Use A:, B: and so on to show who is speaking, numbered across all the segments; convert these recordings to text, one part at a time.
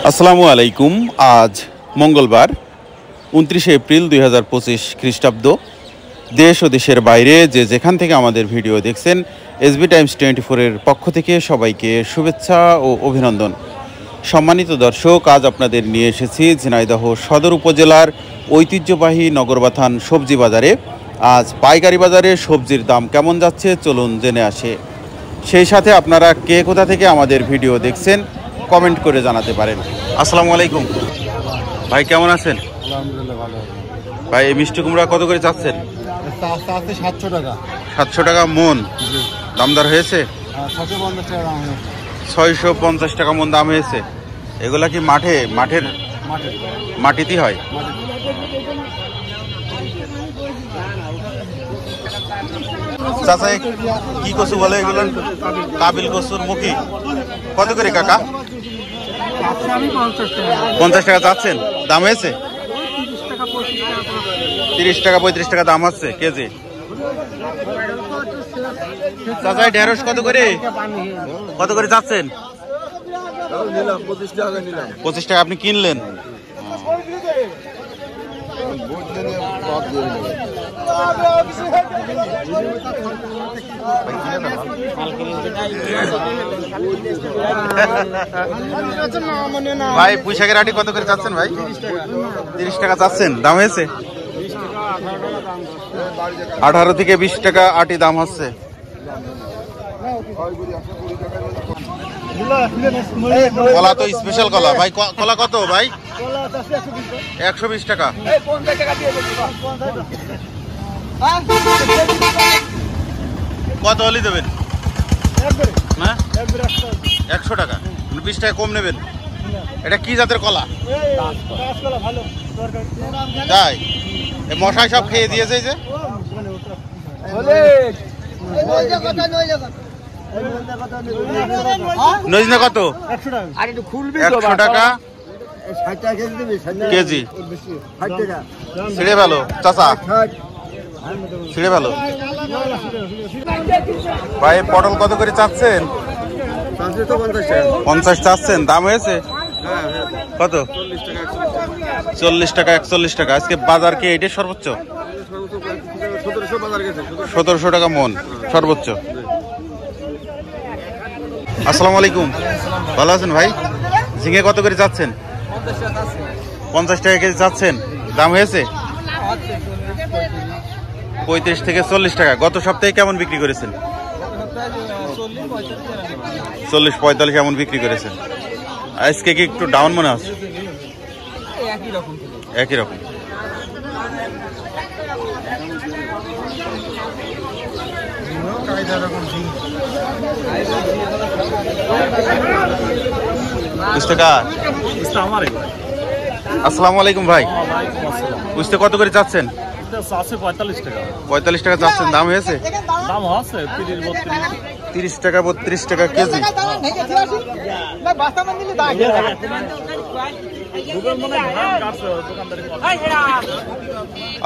A: আসসালামু আলাইকুম। আজ মঙ্গলবার 29 এপ্রিল 2025 খ্রিস্টাব্দ। দেশ ও দেশের বাইরে যে যেখান থেকে আমাদের ভিডিও দেখছেন, এসবি টাইমস 24-এর পক্ষ থেকে সবাইকে শুভেচ্ছা ও অভিনন্দন। সম্মানিত দর্শক, আজ আপনাদের নিয়ে এসেছি ঝিনাইদহ সদর উপজেলার ঐতিহ্যবাহী নগরবাথান সবজি বাজারে। আজ পাইকারি বাজারে সবজির দাম কেমন যাচ্ছে চলুন জেনে আসে। সেই সাথে আপনারা কে কোথা থেকে আমাদের ভিডিও দেখছেন কমেন্ট করে জানাতে পারেন। আসসালামু আলাইকুম ভাই, কেমন আছেন?
B: আলহামদুলিল্লাহ ভালো।
A: ভাই, এই মিষ্টি কুমড়া কত করে চাচ্ছেন?
B: 700 টাকা।
A: 700 টাকা মন। দামদার হয়েছে?
B: 650 টাকা দাম হয়েছে।
A: 650 টাকা মন দাম হয়েছে। এগুলা কি মাঠের মাটিতেই হয়? চাচা, কি কচু বলে এগুলো? কাবিল কচুর মুখী। কত করে কাকা? 50 টাকা চাচ্ছেন। দাম হয়েছে? 30 টাকা 35 টাকা দাম হচ্ছে কেজি। চাচা, ঢেঁড়স কত করে চাচ্ছেন? 25 টাকা আপনি কিনলেন। ভাই, পুঁইশাকের আটি কত করে চাচ্ছেন ভাই? 30 টাকা চাচ্ছেন। দাম হয়েছে? 18 থেকে 20 টাকা আটি দাম হচ্ছে। কলা তো স্পেশাল কলা। ভাই, কলা কত ভাই? 120 টাকা। কত হলি দেবেন? না, 100 টাকা। 20 টাকা কম নেবেন। এটা কি জাতের কলা? তাই মশাই সব খেয়ে দিয়েছে যে। নজনা কত? 100 টাকা কেজি। ছিঁড়ে ভালো চাচা, ছিঁড়ে ভালো। ভাই, পটল কত করে চাচ্ছেন? 50 চাচ্ছেন। দাম হয়েছে কত? 40 টাকা 41 টাকা। আজকে বাজার কি এটাই সর্বোচ্চ? 1700 টাকা মন সর্বোচ্চ। আসসালামু আলাইকুম, ভালো আছেন ভাই? ঝিঙে কত করে চাচ্ছেন? 50 টাকা কেজি চাচ্ছেন। দাম হয়েছে? 35 থেকে 40 টাকা। গত সপ্তাহে কেমন বিক্রি করেছেন? 40-45 এমন বিক্রি করেছেন। আজকে কি একটু ডাউন মনে হচ্ছে? একই রকম। আসসালামু আলাইকুম ভাই, বুঝতে কত করে চাচ্ছেন? 45 টাকা চাচ্ছেন। দাম হয়েছে? 30 টাকা 32 টাকা কেজি।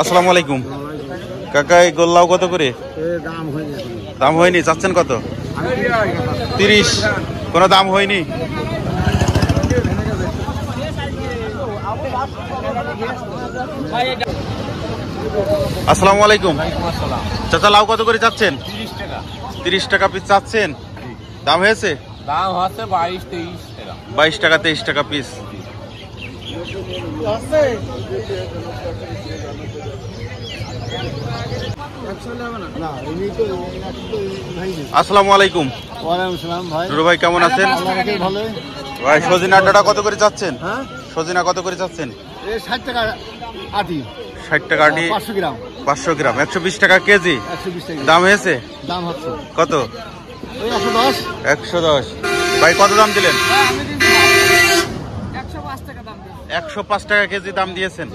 A: আসসালামু আলাইকুম কাকা, এই গোল্লাও কত করে? দাম হয়নি। চাচ্ছেন কত? 30। কোনো দাম হয়নি। আসসালামু আলাইকুম চাচা, লাউ কত করে চাচ্ছেন? 30 টাকা পিস চাচ্ছেন। দাম হয়েছে?
C: দাম হচ্ছে 22-23 টাকা।
A: 22 টাকা 23 টাকা পিস। আসসালামু আলাইকুম। নুরু ভাই, কেমন আছেন? ভাই, সজিনা ডাঁটা কত করে চাচ্ছেন? সজিনা কত করে চাচ্ছেন?
B: 60 টাকা আটি।
A: 60 টাকা আটি।
B: 500 গ্রাম।
A: 500 গ্রাম 120 টাকা কেজি।
B: 120 টাকা
A: দাম হয়েছে?
B: দাম হচ্ছে
A: কত?
B: 110।
A: 110। ভাই, কত দাম দিলেন? 105 টাকা কেজি দাম দিয়েছেন।